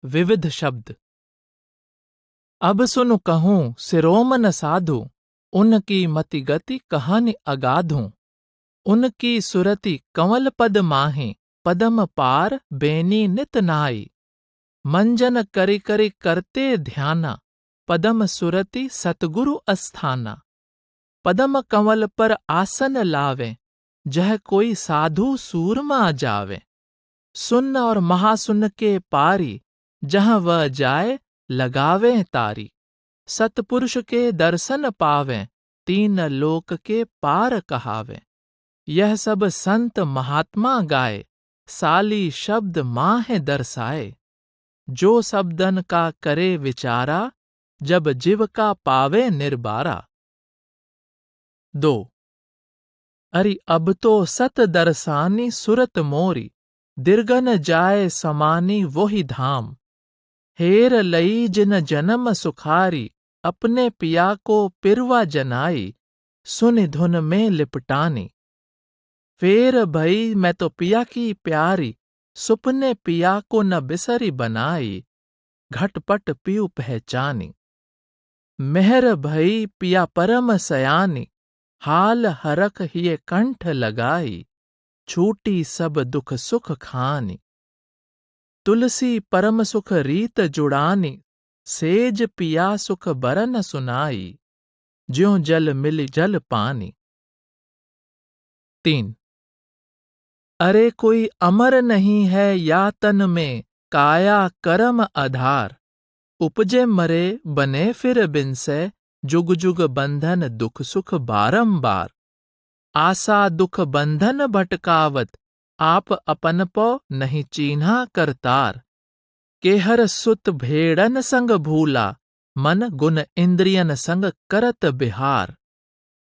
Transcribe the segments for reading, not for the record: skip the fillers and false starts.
विविध शब्द। अब सुनु कहूँ सिरोमन साधु, उनकी मति गति कहानी अगाधूं। उनकी सुरति कंवल पद माहे, पदम पार बेनी नित नाई। मंजन करि करि करते ध्याना, पदम सुरति सतगुरु अस्थाना। पदम कंवल पर आसन लावे, जह कोई साधु सूरमा जावे। सुन्न और महासुन्न के पारी, जहाँ वह जाए लगावे तारी। सतपुरुष के दर्शन पावें, तीन लोक के पार कहावें। यह सब संत महात्मा गाए, साली शब्द माहे दर्शाए। जो शब्दन का करे विचारा, जब जीव का पावे निर्बारा। 2 अरि अब तो सत दर्शानी सुरत मोरी, दीर्घन जाए समानी वोहि धाम। हेर लई जिन जन्म सुखारी, अपने पिया को पिरवा जनाई। सुनि धुन में लिपटानी, फेर भई मैं तो पिया की प्यारी। सुपने पिया को न बिसरी बनाई, घटपट पियु पहचानी। मेहर भई पिया परम सयानी, हाल हरख हिये कंठ लगाई। छूटी सब दुख सुख खानी, तुलसी परम सुख रीत जुड़ानी। सेज पिया सुख बरन सुनाई, ज्यों जल मिल जल पानी। 3 अरे कोई अमर नहीं है या तन में, काया कर्म आधार। उपजे मरे बने फिर बिनसे, जुग जुग बंधन दुख सुख बारंबार। आशा दुख बंधन भटकावत, आप अपन पौ नहीं चीन्हा करतार। केहर सुत भेड़न संग भूला, मन गुण इंद्रियन संग करत बिहार।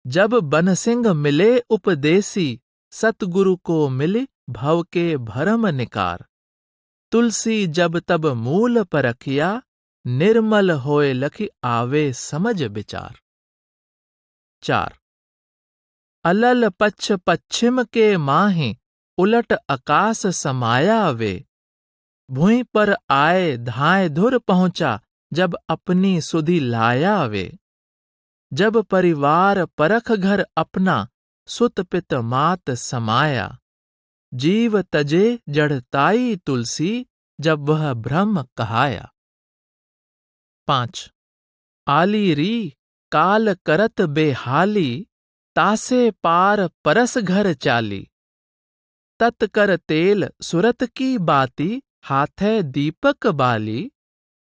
जब बनसिंह मिले उपदेसी, सतगुरु को मिली भव के भरम निकार। तुलसी जब तब मूल परखिया, निर्मल होए लखि आवे समझ विचार। 4 अलल पच्छ पश्चिम के माहे, उलट आकाश समाया वे। भूमि पर आए धाय धुर पहुंचा, जब अपनी सुधि लाया वे। जब परिवार परख घर अपना, सुत पित मात समाया। जीव तजे जड़ताई तुलसी, जब वह ब्रह्म कहाया। 5 आली री काल करत बेहाली, तासे पार परस घर चाली। तत्कर तेल सुरत की बाती, हाथै दीपक बाली।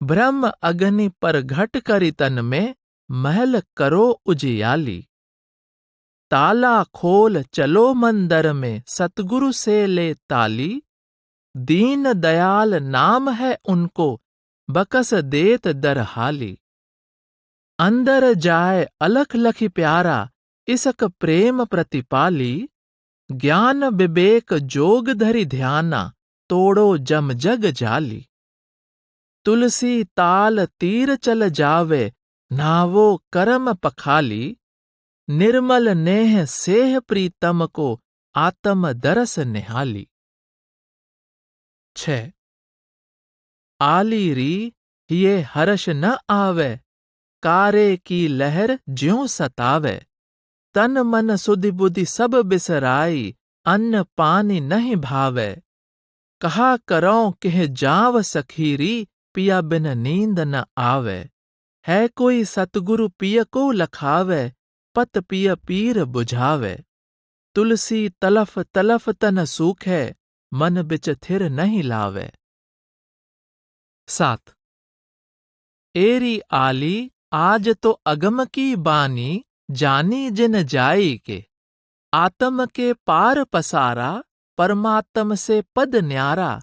ब्रह्म अग्नि पर घट करि तन में, महल करो उजियाली। ताला खोल चलो मंदर में, सतगुरु से ले ताली। दीन दयाल नाम है उनको, बकस देत दरहाली। अंदर जाए अलख लखि प्यारा, इसक प्रेम प्रतिपाली। ज्ञान विवेक जोग धरि ध्याना, तोड़ो जम जग जाली। तुलसी ताल तीर चल जावे, नावो करम पखाली। निर्मल नेह सेह प्रीतम को, आत्म दरस निहाली। 6 आली री ये हर्ष न आवे, कारे की लहर ज्यों सतावे। तन मन सुधि बुद्धि सब बिसराई, अन्न पानी नहीं भावे। कहा करो किह जाव सखीरी, पिया बिन नींद न आवे। है कोई सतगुरु पिय को लखावे, पत पिय पीर बुझावे। तुलसी तलफ तलफ तन सूखे, मन बिच थिर नहीं लावे। 7 एरी आली आज तो अगम की बानी, जानी जिन जाई के। आत्म के पार पसारा, परमात्म से पद न्यारा।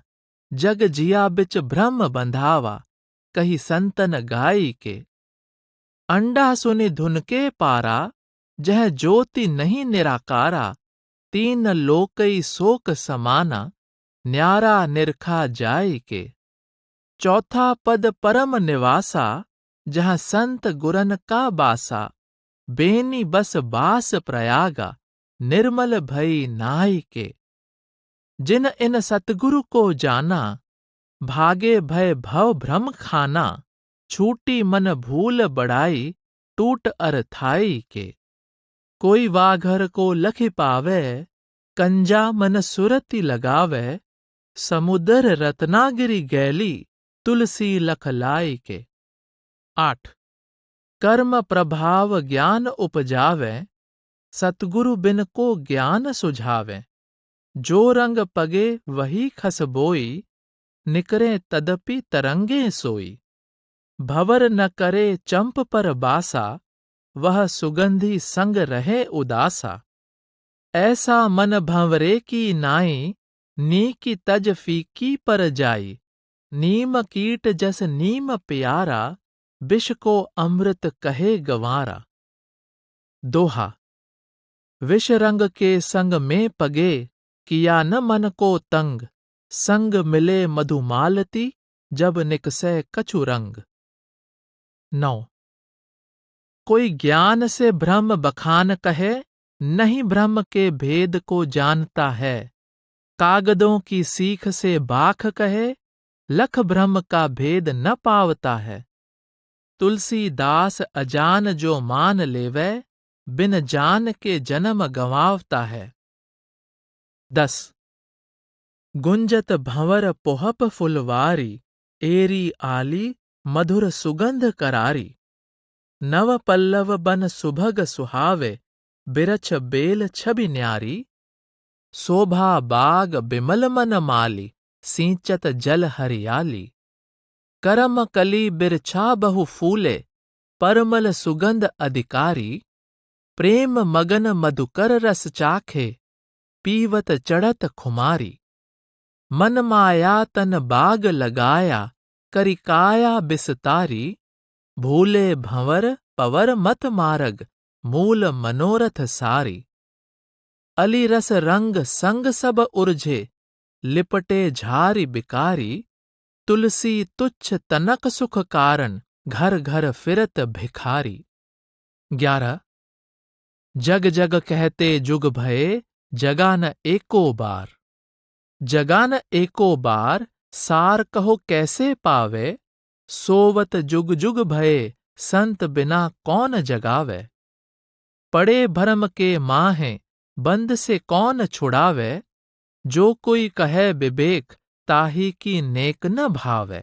जग जिया बिच भ्रम बंधावा, कही संतन गाई के। अंडा सुनि धुन के पारा, जह ज्योति नहीं निराकारा। तीन लोकई शोक समाना, न्यारा निरखा जाई के। चौथा पद परम निवासा, जहाँ संत गुरन का बासा। बेनी बस बास प्रयागा, निर्मल भई नाई के। जिन इन सतगुरु को जाना, भागे भय भव भ्रम खाना, छूटी मन भूल बड़ाई, टूट अरथाई के। कोई वाघर को लखि पावे, कंजा मन सुरति लगावे, समुद्र रत्नागिरी गैली, तुलसी लख लाई के। 8 कर्म प्रभाव ज्ञान उपजावे, सतगुरु बिन को ज्ञान सुझावे। जो रंग पगे वही खस बोई, निकरे तदपि तरंगे सोई। भवर न करे चंप पर बासा, वह सुगंधी संग रहे उदासा। ऐसा मन भंवरे की नाई, नीकी तज फीकी पर जाई। नीम कीट जस नीम प्यारा, विष को अमृत कहे गंवारा। दोहा विष रंग के संग में पगे, किया न मन को तंग। संग मिले मधुमालती, जब निकसे कछु रंग। 9 कोई ज्ञान से ब्रह्म बखान कहे, नहीं ब्रह्म के भेद को जानता है। कागदों की सीख से बाख कहे, लख ब्रह्म का भेद न पावता है। तुलसीदास अजान जो मान लेवै, बिन जान के जन्म गंवावता है। 10 गुंजत भंवर पोहप फुलवारी, एरी आली मधुर सुगंध करारी। नव पल्लव बन सुभग सुहावे, बिरछ बेल छबि न्यारी। शोभा बाग बिमल मन माली, सींचत जल हरियाली। करम कली बिरछा बहु फूले, परमल सुगंध अधिकारी। प्रेम मगन मधुकर रस चाखे, पीवत चढ़त खुमारी। मन माया तन बाग लगाया, करिकाया बिसतारी। भूले भंवर पवर मत मारग, मूल मनोरथ सारी। अली रस रंग संग सब उर्झे, लिपटे झारी बिकारी। तुलसी तुच्छ तनक सुख कारण, घर घर फिरत भिखारी। 11 जग जग कहते जुग भये, जगा न एको बार। जगा न एको बार, सार कहो कैसे पावे। सोवत जुग जुग भये, संत बिना कौन जगावे। पड़े भरम के माहें, बंद से कौन छुड़ावे। जो कोई कहे विवेक, ताही की नेक न भावे।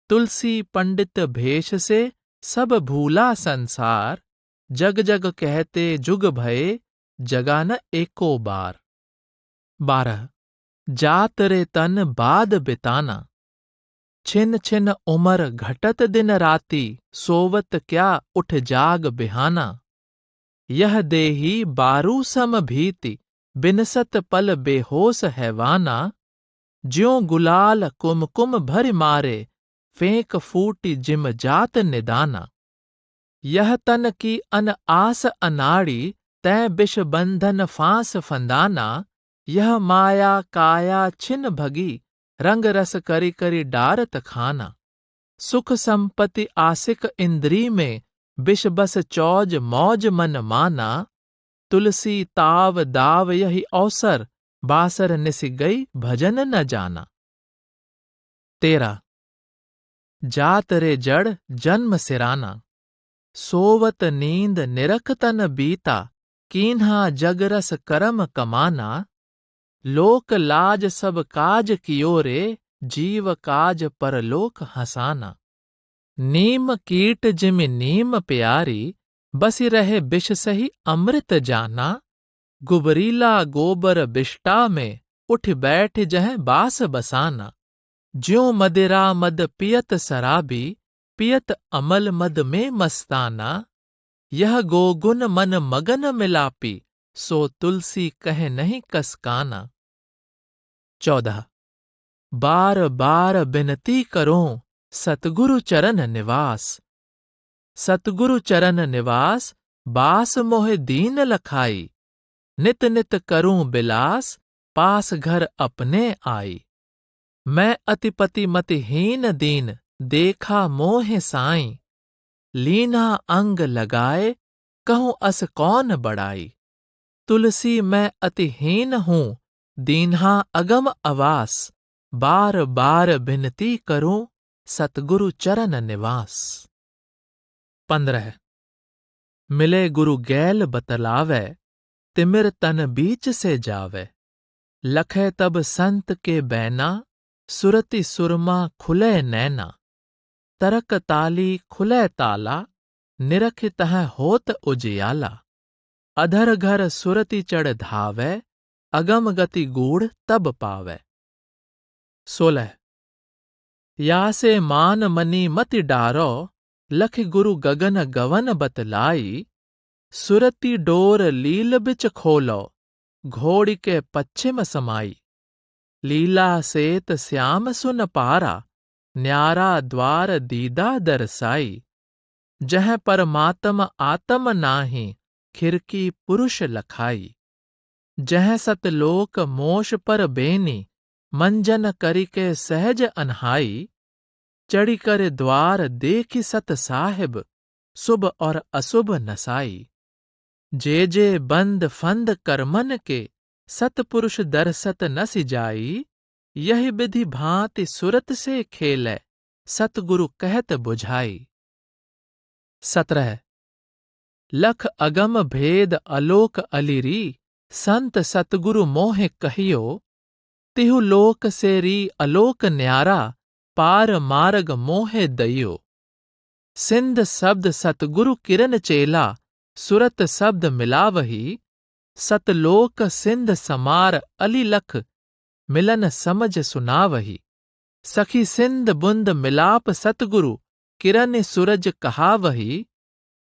तुलसी पंडित भेष से, सब भूला संसार। जग जग कहते जुग भये, जगा न एको बार। 12 जात रे तन बाद बिताना, छिन छिन उमर घटत दिन राती। सोवत क्या उठ जाग बिहाना। यह देही बारू सम भीति, बिनसत पल बेहोश हैवाना। ज्यों गुलाल कुमकुम भर मारे, फेंक फूटी जिम जात निदाना। यह तन की अन आस अनाड़ी, तै बिष बंधन फांस फंदाना। यह माया काया छिन भगी, रंग रस करी करी डारत खाना। सुख संपत्ति आसिक इंद्री में, बिष बस चौज मौज मन माना। तुलसी ताव दाव यही अवसर, बासर निस गई भजन न जाना। 13 जात रे जड़ जन्म सिराना, सोवत नींद निरख तन बीता। कीन्हा जग रस करम कमाना। लोक लाज सब काज कियो रे, जीव काज परलोक हसाना। नीम कीट जिमि नीम प्यारी, बसि रहे बिष सही अमृत जाना। गुबरीला गोबर बिष्टा में, उठ बैठ जह बास बसाना। ज्यों मदिरा मद पियत शराबी, पियत अमल मद में मस्ताना। यह गोगुन मन मगन मिलापी, सो तुलसी कहे नहीं कसकाना। 14 बार बार बिनती करूं, सतगुरु चरण निवास। सतगुरु चरण निवास, बास मोहि दीन लखाई। नित नित करूं बिलास, पास घर अपने आई। मैं अतिपति मतिहीन दीन, देखा मोह साई। लीना अंग लगाए, कहूं अस कौन बड़ाई। तुलसी मैं अतिहीन हूं, दीन्हा अगम अवास। बार बार बिनती करूं सतगुरु चरण निवास। 15 मिले गुरु गैल बतलावे, तिमिर तन बीच से जावे। लखे तब संत के बैना, सुरति सुरमा खुले नैना। तरक ताली खुले ताला, निरख तह होत उजियाला। अधर घर सुरति चढ़ धावे, अगम गति गूढ़ तब पावे। 16 या से मान मनी मति डारो, लख गुरु गगन गवन बतलाई। सुरति डोर लील बिच खोलो, घोड़ी के पश्चिम समाई। लीला सेत श्याम सुन पारा, न्यारा द्वार दीदा दरसाई। जह परमात्म आत्म नाही, खिरकी पुरुष लखाई। जह सतलोक मोश पर बेनी, मंजन करी के सहज अनहाई। चढ़ी कर द्वार देखी सत साहिब, शुभ और अशुभ नसाई। जे बंद फंद करमन के, सतपुरुष दरसत न सिजाई। यही विधि भांति सुरत से खेलै, सतगुरु कहत बुझाई। 17 लख अगम भेद अलोक अलिरी, संत सतगुरु मोहे कहियो। तिहु लोक से री अलोक न्यारा, पार मार्ग मोहे दइयो। सिंध शब्द सतगुरु किरण चेला, सुरत शब्द मिलावही। सतलोक सिंध समार अली लख, मिलन समझ सुनावही। सखी सिंध बुंद मिलाप सतगुरु, किरण सूरज कहावही।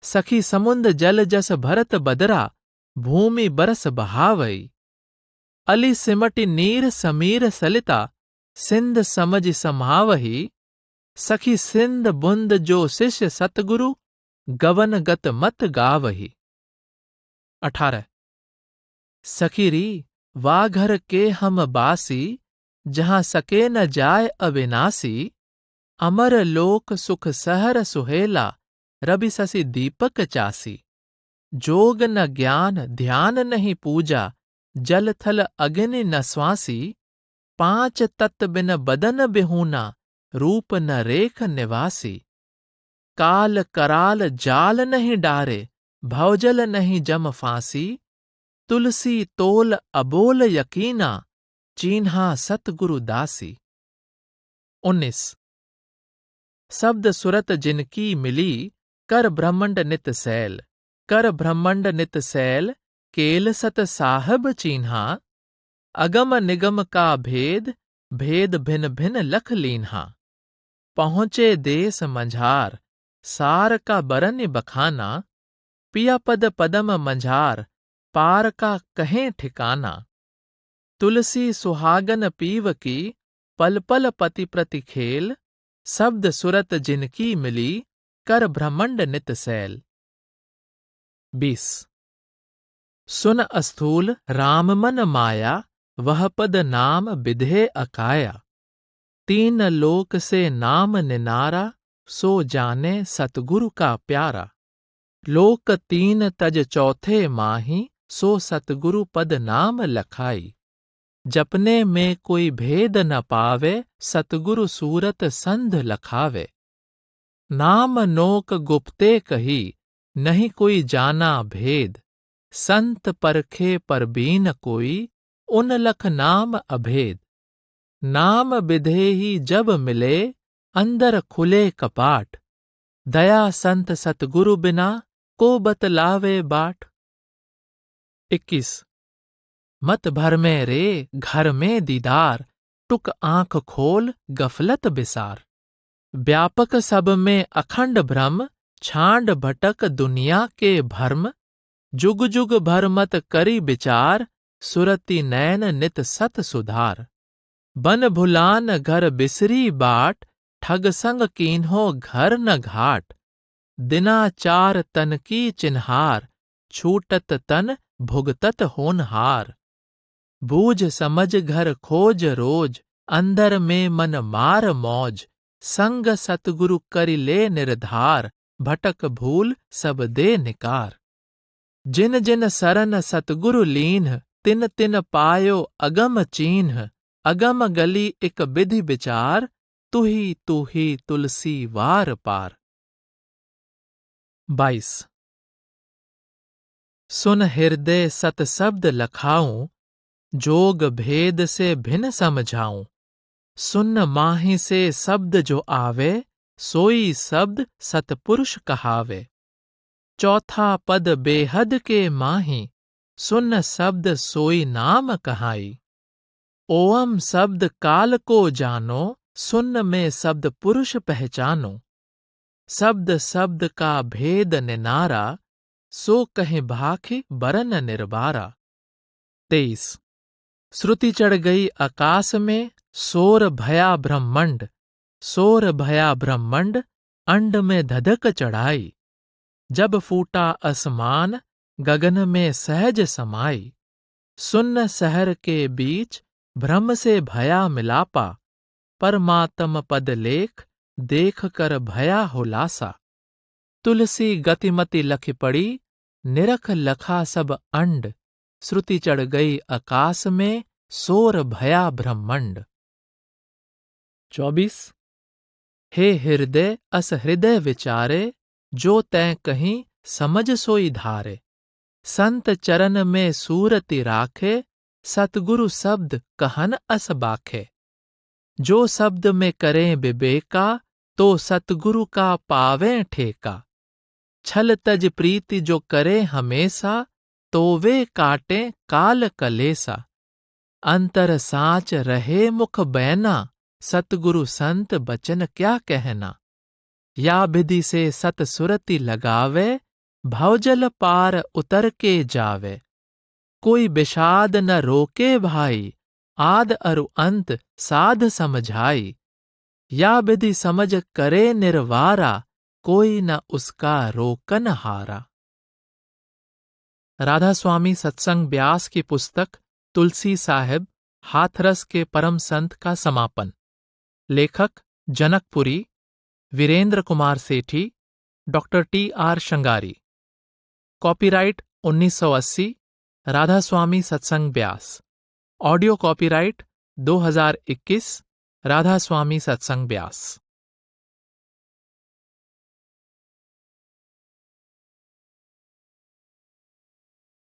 सखी समुंद जल जस भरत बदरा, भूमि बरस बहावई। अली सिमटि नीर समीर सलिता, सिंध समझ समावही। सखी सिंध बुंद जो शिष्य सतगुरु, गवन गत मत गावही। 18 सखी री वाघर के हम बासी, जहां सके न जाय अविनाशी। अमर लोक सुख सहर सुहेला, रवि शशि दीपक चासी। जोग न ज्ञान ध्यान नहीं पूजा, जल थल अग्नि न श्वासी। 5 तत्व बिन बदन बिहूना, रूप न रेख निवासी। काल कराल जाल नहीं डारे, भवजल नहीं जम फांसी। तुलसी तोल अबोल यकीना, चीन्हा सतगुरु दासी। 19 शब्द सुरत जिनकी मिली, कर ब्रह्मंड नित सैल। कर ब्रह्मंड नित सैल, केल सत साहब चीन्हा। अगम निगम का भेद, भेद भिन भिन लख लीन्हा। पहुँचे देश मंझार, सार का बरन बखाना। पिया पद पदम मंझार, पार का कहें ठिकाना। तुलसी सुहागन पीव की, पल पल पति प्रति खेल। शब्द सुरत जिनकी मिली, कर ब्रह्मंड नित सैल। 20 सुन अस्थूल राम मन माया, वह पद नाम विधे अकाया। 3 लोक से नाम निनारा, सो जाने सतगुरु का प्यारा। लोक 3 तज चौथे माही, सो सतगुरु पद नाम लखाई। जपने में कोई भेद न पावे, सतगुरु सूरत संध लखावे। नाम नोक गुप्ते कही, नहीं कोई जाना भेद। संत परखे परबीन कोई, उन लख नाम अभेद। नाम विधेहि जब मिले, अंदर खुले कपाट। दया संत सतगुरु बिना, को बतलावे बाट। 21 मत भर में रे घर में दीदार, टुक आंख खोल गफलत बिसार। व्यापक सब में अखंड भ्रम, छांड भटक दुनिया के भर्म। जुग जुग भर मत करी विचार, सुरति नैन नित सत सुधार। बन भुलान घर बिसरी बाट, ठग संग कीन्हो घर न घाट। दिनाचार तन की चिन्हार, छूटत तन भुगतत होनहार। बूझ समझ घर खोज रोज, अंदर में मन मार मौज। संग सतगुरु करि ले निर्धार, भटक भूल सब दे निकार। जिन जिन सरन सतगुरु लीन्ह, तिन तिन पायो अगम चीन्ह। अगम गली एक विधि विचार, तू ही तुलसी वार पार। 22। सुन हृदय सत शब्द लखाऊं, जोग भेद से भिन्न समझाऊं। सुन माहि से शब्द जो आवे, सोई शब्द सतपुरुष कहावे। चौथा पद बेहद के माही, सुन शब्द सोई नाम कहाई। ओम शब्द काल को जानो, सुन में शब्द पुरुष पहचानो। शब्द शब्द का भेद निनारा, सो कहे भाखि बरन निर्बारा। 23। श्रुति चढ़ गई आकाश में, शोर भया ब्रह्मंड। शोर भया ब्रह्मंड, अंड में धधक चढ़ाई। जब फूटा असमान, गगन में सहज समाई। सुन्न शहर के बीच, भ्रम से भया मिलापा। परमात्म पद लेख, देख कर भया हुलासा। तुलसी गतिमति लख पड़ी, निरख लखा सब अंड। श्रुति चढ़ गई आकाश में, शोर भया ब्रह्मंड। 24। हे हृदय अस हृदय विचारे, जो तैं कहीं समझ सोई धारे। संत चरण में सूरति राखे, सतगुरु शब्द कहन अस बाखे। जो शब्द में करें विवेका, तो सतगुरु का पावें ठेका। छल तज प्रीति जो करे हमेशा, तो वे काटे काल कलेसा। अंतर साच रहे मुख बैना, सतगुरु संत बचन क्या कहना। या विधि से सत सुरति लगावे, भवजल पार उतर के जावे। कोई विषाद न रोके भाई, आद अरु अंत साध समझाई। या विधि समझ करे निर्वारा, कोई न उसका रोकन हारा। राधा स्वामी सत्संग ब्यास की पुस्तक तुलसी साहिब हाथरस के परम संत का समापन। लेखक जनकपुरी, वीरेंद्र कुमार सेठी, डॉक्टर टी.आर. श्रृंगारी। कॉपीराइट 1980, राधा स्वामी सत्संग ब्यास। ऑडियो कॉपीराइट 2021, राधा स्वामी सत्संग ब्यास।